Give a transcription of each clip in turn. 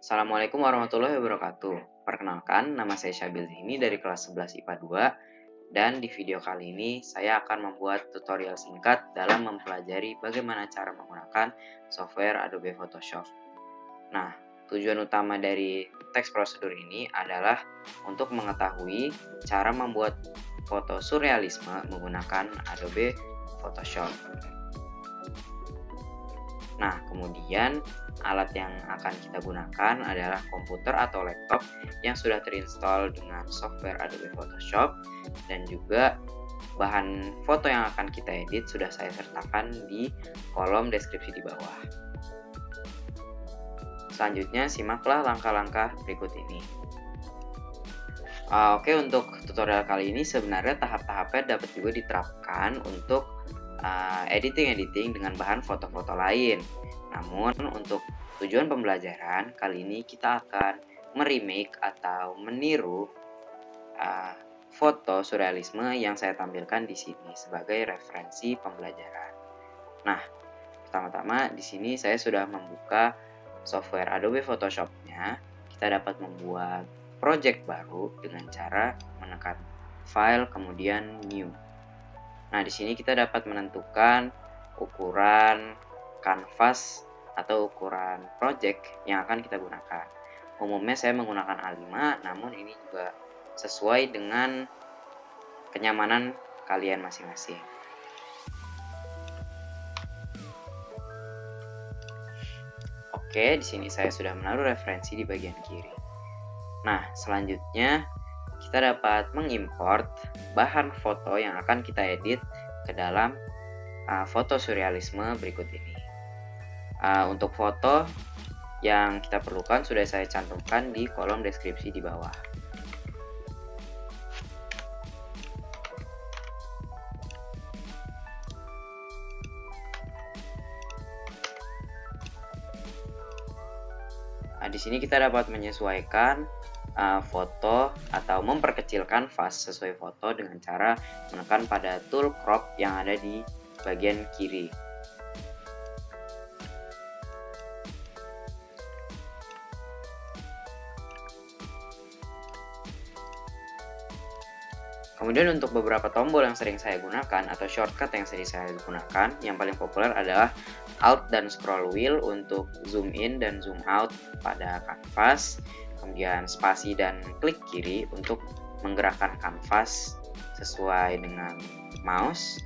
Assalamualaikum warahmatullahi wabarakatuh. Perkenalkan, nama saya Syabil ini dari kelas 11 IPA 2, dan di video kali ini saya akan membuat tutorial singkat dalam mempelajari bagaimana cara menggunakan software Adobe Photoshop. Nah, tujuan utama dari teks prosedur ini adalah untuk mengetahui cara membuat foto surrealisme menggunakan Adobe Photoshop. Nah, kemudian alat yang akan kita gunakan adalah komputer atau laptop yang sudah terinstall dengan software Adobe Photoshop, dan juga bahan foto yang akan kita edit sudah saya sertakan di kolom deskripsi di bawah. Selanjutnya, simaklah langkah-langkah berikut ini. Oke, untuk tutorial kali ini sebenarnya tahap-tahapnya dapat juga diterapkan untuk editing dengan bahan foto-foto lain. Namun untuk tujuan pembelajaran kali ini kita akan meremake atau meniru foto surrealisme yang saya tampilkan di sini sebagai referensi pembelajaran. Nah, pertama-tama di sini saya sudah membuka software Adobe Photoshop-nya. Kita dapat membuat project baru dengan cara menekan File kemudian New. Nah, di sini kita dapat menentukan ukuran kanvas atau ukuran project yang akan kita gunakan. Umumnya saya menggunakan A5, namun ini juga sesuai dengan kenyamanan kalian masing-masing. Oke, di sini saya sudah menaruh referensi di bagian kiri. Nah, selanjutnya kita dapat mengimport bahan foto yang akan kita edit ke dalam foto surrealisme berikut ini. Untuk foto yang kita perlukan sudah saya cantumkan di kolom deskripsi di bawah. Di sini kita dapat menyesuaikan foto atau memperkecil kanvas sesuai foto dengan cara menekan pada tool crop yang ada di bagian kiri. Kemudian untuk beberapa tombol yang sering saya gunakan atau shortcut yang sering saya gunakan, yang paling populer adalah Alt dan Scroll Wheel untuk zoom in dan zoom out pada kanvas, kemudian spasi dan klik kiri untuk menggerakkan kanvas sesuai dengan mouse,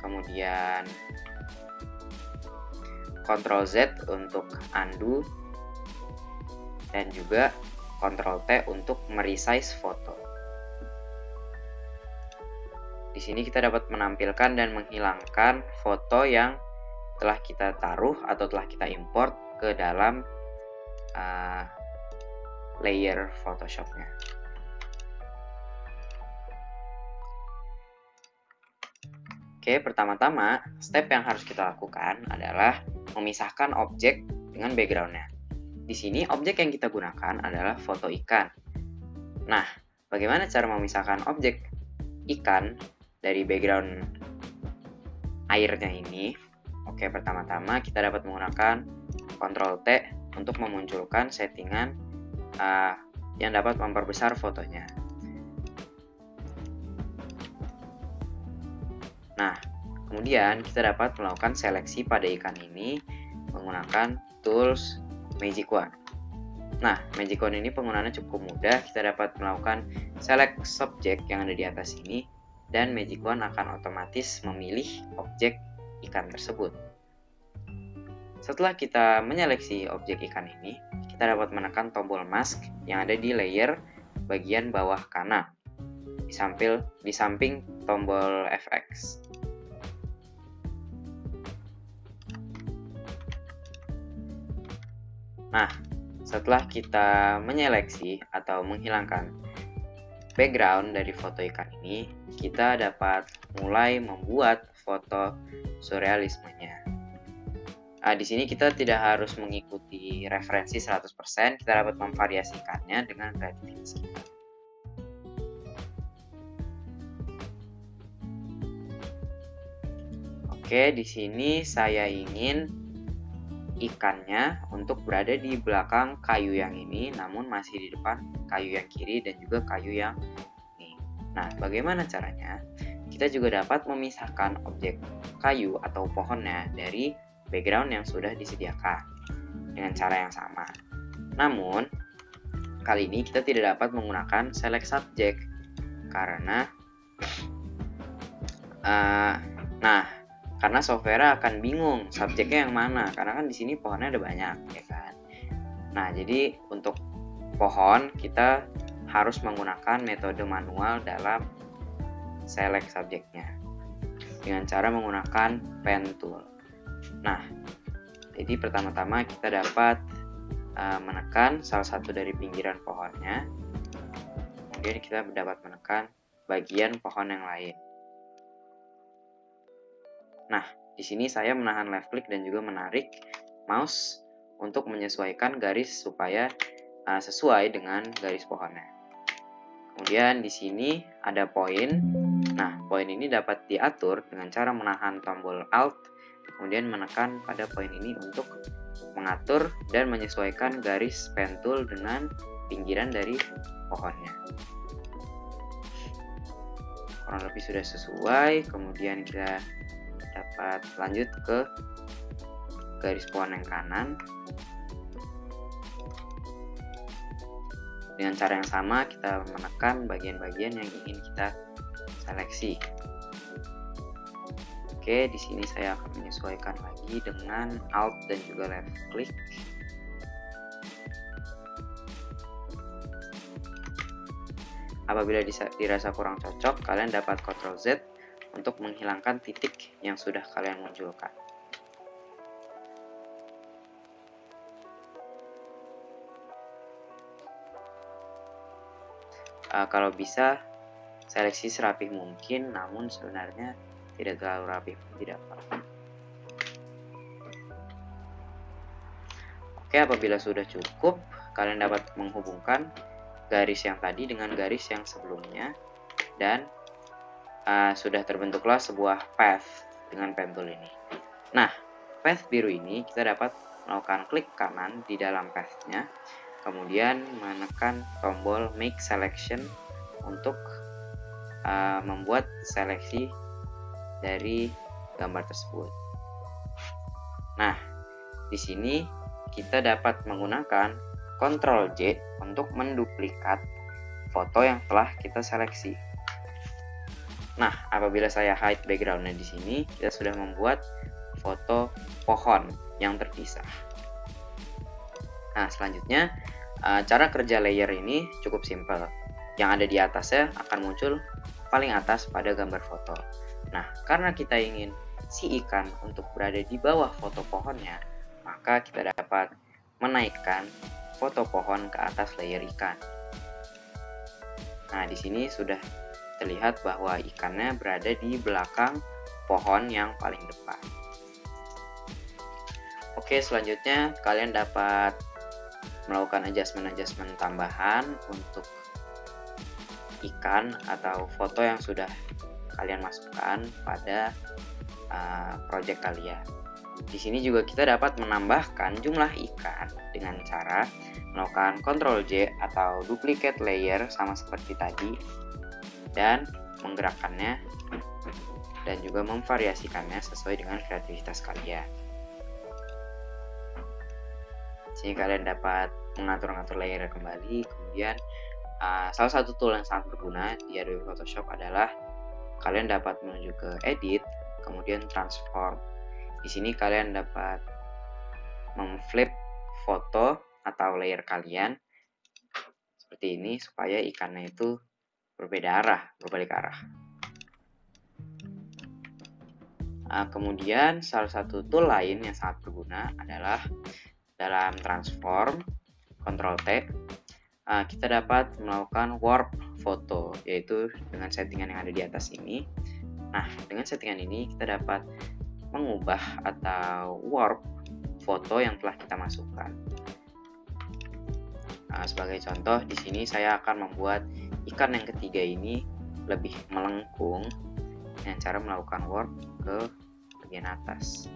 kemudian Ctrl Z untuk undo, dan juga Ctrl T untuk meresize foto. Di sini kita dapat menampilkan dan menghilangkan foto yang telah kita taruh atau telah kita import ke dalam layer Photoshop-nya. Oke, pertama-tama step yang harus kita lakukan adalah memisahkan objek dengan background-nya. Di sini objek yang kita gunakan adalah foto ikan. Nah, bagaimana cara memisahkan objek ikan dari background airnya ini? Oke, pertama-tama kita dapat menggunakan Ctrl T untuk memunculkan settingan yang dapat memperbesar fotonya. Nah, kemudian kita dapat melakukan seleksi pada ikan ini menggunakan tools Magic Wand. Nah, Magic Wand ini penggunaannya cukup mudah. Kita dapat melakukan select subject yang ada di atas ini, dan Magic Wand akan otomatis memilih objek ikan tersebut. Setelah kita menyeleksi objek ikan ini, kita dapat menekan tombol mask yang ada di layer bagian bawah kanan, di samping tombol FX. Nah, setelah kita menyeleksi atau menghilangkan background dari foto ikan ini, kita dapat mulai membuat foto surrealismenya. Di sini kita tidak harus mengikuti referensi 100%, kita dapat memvariasikannya dengan kreativitas kita. Oke, di sini saya ingin ikannya untuk berada di belakang kayu yang ini, namun masih di depan kayu yang kiri dan juga kayu yang ini. Nah, bagaimana caranya? Kita juga dapat memisahkan objek kayu atau pohonnya dari background yang sudah disediakan dengan cara yang sama. Namun, kali ini kita tidak dapat menggunakan select subject karena karena software akan bingung subjeknya yang mana, karena kan di sini pohonnya ada banyak, ya kan. Nah, jadi untuk pohon kita harus menggunakan metode manual dalam select subjeknya dengan cara menggunakan pen tool. Nah, jadi pertama-tama kita dapat menekan salah satu dari pinggiran pohonnya, kemudian kita dapat menekan bagian pohon yang lain. Nah, di sini saya menahan left click dan juga menarik mouse untuk menyesuaikan garis supaya sesuai dengan garis pohonnya. Kemudian di sini ada poin. Nah, poin ini dapat diatur dengan cara menahan tombol Alt, kemudian menekan pada poin ini untuk mengatur dan menyesuaikan garis pen tool dengan pinggiran dari pohonnya. Kurang lebih sudah sesuai, kemudian kita dapat lanjut ke garis pohon yang kanan. Dengan cara yang sama kita menekan bagian-bagian yang ingin kita seleksi. Oke, di sini saya akan menyesuaikan lagi dengan Alt dan juga left click. Apabila dirasa kurang cocok, kalian dapat Ctrl Z untuk menghilangkan titik yang sudah kalian munculkan. Kalau bisa, seleksi serapih mungkin, namun sebenarnya tidak terlalu rapi pun tidak apa-apa. Oke, apabila sudah cukup, kalian dapat menghubungkan garis yang tadi dengan garis yang sebelumnya, dan sudah terbentuklah sebuah path dengan pen tool ini. Nah, path biru ini kita dapat melakukan klik kanan di dalam path-nya, kemudian menekan tombol make selection untuk membuat seleksi dari gambar tersebut. Nah, di sini kita dapat menggunakan Ctrl J untuk menduplikat foto yang telah kita seleksi. Nah, apabila saya hide background-nya di sini, kita sudah membuat foto pohon yang terpisah. Nah, selanjutnya cara kerja layer ini cukup simpel. Yang ada di atasnya akan muncul paling atas pada gambar foto. Nah, karena kita ingin si ikan untuk berada di bawah foto pohonnya, maka kita dapat menaikkan foto pohon ke atas layer ikan. Nah, di sini sudah terlihat bahwa ikannya berada di belakang pohon yang paling depan. Oke, selanjutnya kalian dapat melakukan adjustment tambahan untuk ikan atau foto yang sudah kalian masukkan pada project kalian. Di sini juga kita dapat menambahkan jumlah ikan dengan cara melakukan Ctrl J atau duplicate layer sama seperti tadi, dan menggerakkannya dan juga memvariasikannya sesuai dengan kreativitas kalian. Sini kalian dapat mengatur-ngatur layer kembali. Kemudian salah satu tool yang sangat berguna di Adobe Photoshop adalah kalian dapat menuju ke Edit, kemudian Transform. Di sini kalian dapat memflip foto atau layer kalian seperti ini supaya ikannya itu berbeda arah, berbalik arah. Kemudian salah satu tool lain yang sangat berguna adalah dalam transform, Ctrl T, kita dapat melakukan warp foto, yaitu dengan settingan yang ada di atas ini. Nah, dengan settingan ini kita dapat mengubah atau warp foto yang telah kita masukkan. Sebagai contoh, di sini saya akan membuat ikan yang ketiga ini lebih melengkung dengan cara melakukan warp ke bagian atas.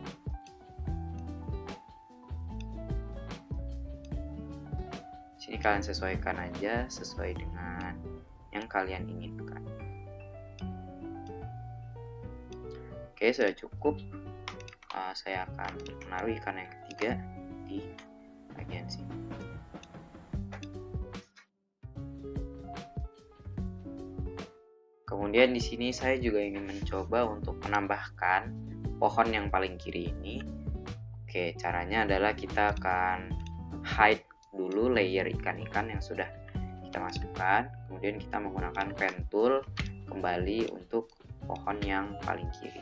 Sini kalian sesuaikan aja sesuai dengan yang kalian inginkan. Oke, sudah cukup. Saya akan menaruh ikan yang ketiga di bagian sini. Kemudian di sini saya juga ingin mencoba untuk menambahkan pohon yang paling kiri ini. Oke, caranya adalah kita akan hide dulu layer ikan-ikan yang sudah kita masukkan. Kemudian kita menggunakan pen tool kembali untuk pohon yang paling kiri.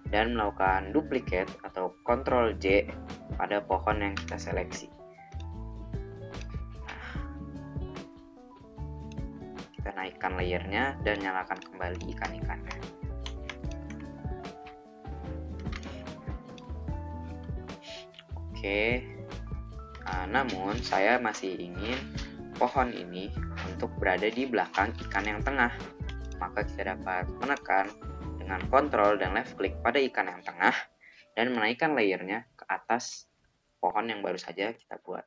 Dan melakukan duplicate atau Ctrl J pada pohon yang kita seleksi. Kita naikkan layernya dan nyalakan kembali ikan-ikannya. Oke, namun saya masih ingin pohon ini untuk berada di belakang ikan yang tengah. Maka kita dapat menekan dengan kontrol dan left click pada ikan yang tengah dan menaikkan layernya ke atas pohon yang baru saja kita buat.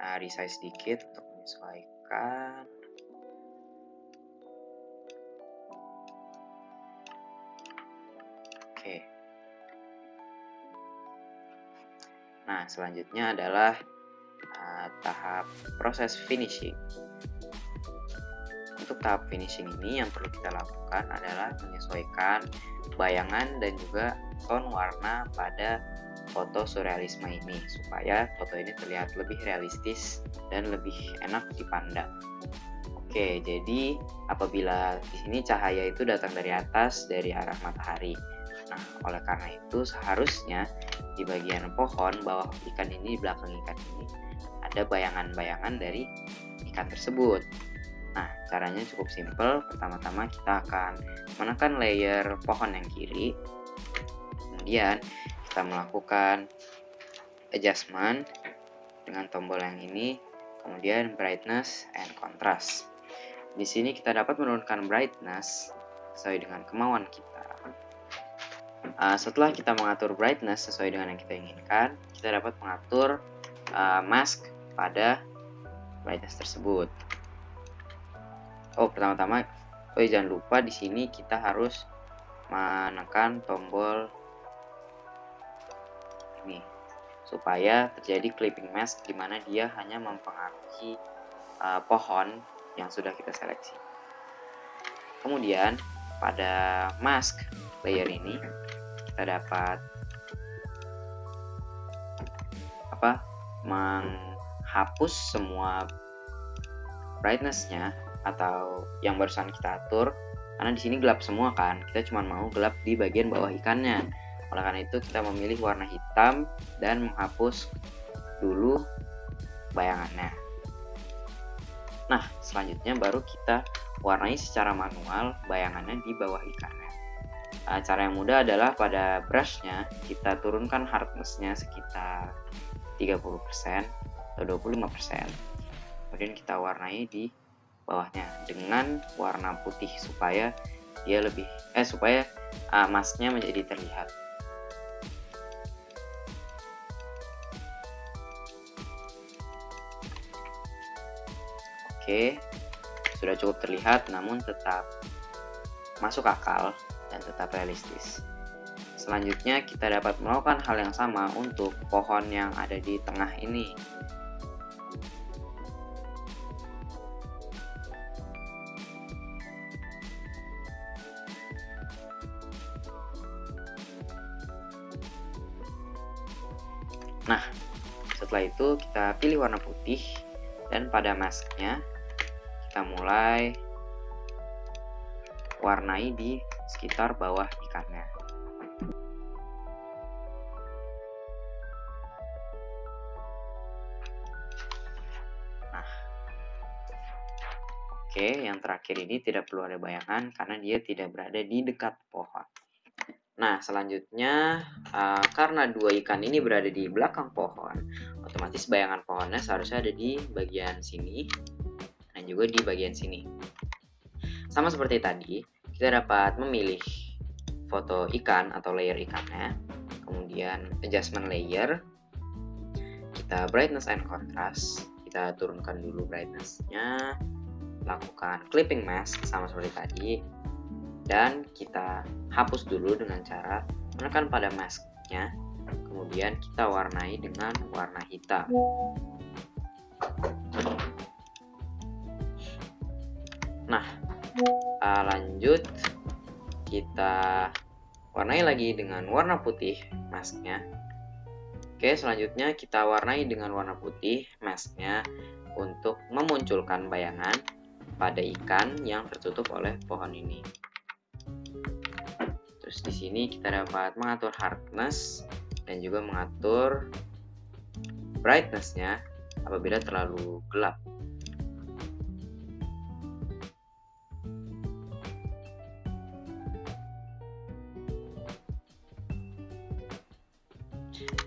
Nah, resize sedikit untuk menyesuaikan. Oke. Nah, selanjutnya adalah tahap proses finishing. Untuk tahap finishing ini yang perlu kita lakukan adalah menyesuaikan bayangan dan juga tone warna pada foto surrealisme ini supaya foto ini terlihat lebih realistis dan lebih enak dipandang. Oke, jadi apabila di sini cahaya itu datang dari atas dari arah matahari. Nah, oleh karena itu seharusnya di bagian pohon bawah ikan ini, di belakang ikan ini ada bayangan-bayangan dari ikan tersebut. Nah, caranya cukup simpel. Pertama-tama kita akan menekan layer pohon yang kiri. Kemudian kita melakukan adjustment dengan tombol yang ini. Kemudian brightness and contrast. Di sini kita dapat menurunkan brightness sesuai dengan kemauan kita. Setelah kita mengatur brightness sesuai dengan yang kita inginkan, kita dapat mengatur mask pada brightness tersebut. Pertama-tama, jangan lupa di sini kita harus menekan tombol ini supaya terjadi clipping mask di mana dia hanya mempengaruhi pohon yang sudah kita seleksi. Kemudian pada mask layer ini kita dapat menghapus semua brightness-nya atau yang barusan kita atur, karena di sini gelap semua kan, kita cuma mau gelap di bagian bawah ikannya. Oleh karena itu kita memilih warna hitam dan menghapus dulu bayangannya. Nah, selanjutnya baru kita warnai secara manual bayangannya di bawah ikannya. Cara yang mudah adalah pada brushnya kita turunkan hardness-nya sekitar 30% atau 25%. Kemudian kita warnai di bawahnya dengan warna putih supaya dia lebih masknya menjadi terlihat. Oke, sudah cukup terlihat namun tetap masuk akal dan tetap realistis. Selanjutnya kita dapat melakukan hal yang sama untuk pohon yang ada di tengah ini. Nah, setelah itu kita pilih warna putih dan pada masknya kita mulai warnai di sekitar bawah ikannya. Nah, oke, yang terakhir ini tidak perlu ada bayangan karena dia tidak berada di dekat pohon. Nah, selanjutnya karena dua ikan ini berada di belakang pohon, otomatis bayangan pohonnya seharusnya ada di bagian sini dan juga di bagian sini. Sama seperti tadi, kita dapat memilih foto ikan atau layer ikannya, kemudian adjustment layer, kita brightness and contrast, kita turunkan dulu brightness-nya, lakukan clipping mask sama seperti tadi, dan kita hapus dulu dengan cara menekan pada mask-nya, kemudian kita warnai dengan warna hitam. Nah, lanjut kita warnai lagi dengan warna putih masknya. Oke, selanjutnya kita warnai dengan warna putih masknya untuk memunculkan bayangan pada ikan yang tertutup oleh pohon ini. Terus di sini kita dapat mengatur hardness dan juga mengatur brightness-nya apabila terlalu gelap.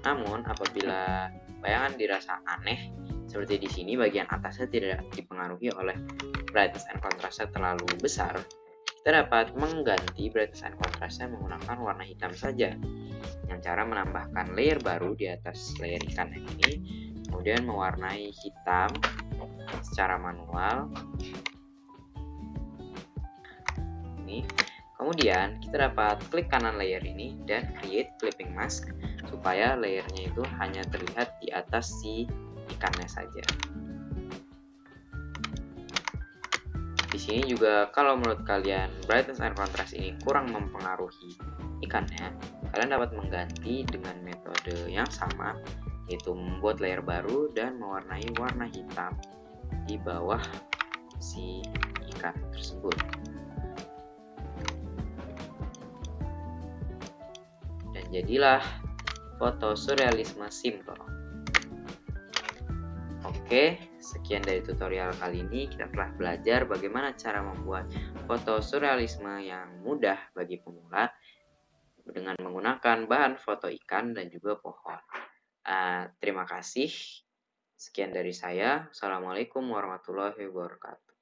Namun apabila bayangan dirasa aneh, seperti di sini bagian atasnya tidak dipengaruhi oleh brightness and contrast-nya terlalu besar, kita dapat mengganti brightness and contrast-nya menggunakan warna hitam saja dengan cara menambahkan layer baru di atas layer ikan yang ini, kemudian mewarnai hitam secara manual ini. Kemudian kita dapat klik kanan layer ini dan create clipping mask supaya layernya itu hanya terlihat di atas si ikannya saja. Di sini juga kalau menurut kalian brightness and contrast ini kurang mempengaruhi ikannya, kalian dapat mengganti dengan metode yang sama, yaitu membuat layer baru dan mewarnai warna hitam di bawah si ikan tersebut. Dan jadilah foto surrealisme simple. Oke, sekian dari tutorial kali ini. Kita telah belajar bagaimana cara membuat foto surrealisme yang mudah bagi pemula dengan menggunakan bahan foto ikan dan juga pohon. Terima kasih. Sekian dari saya. Assalamualaikum warahmatullahi wabarakatuh.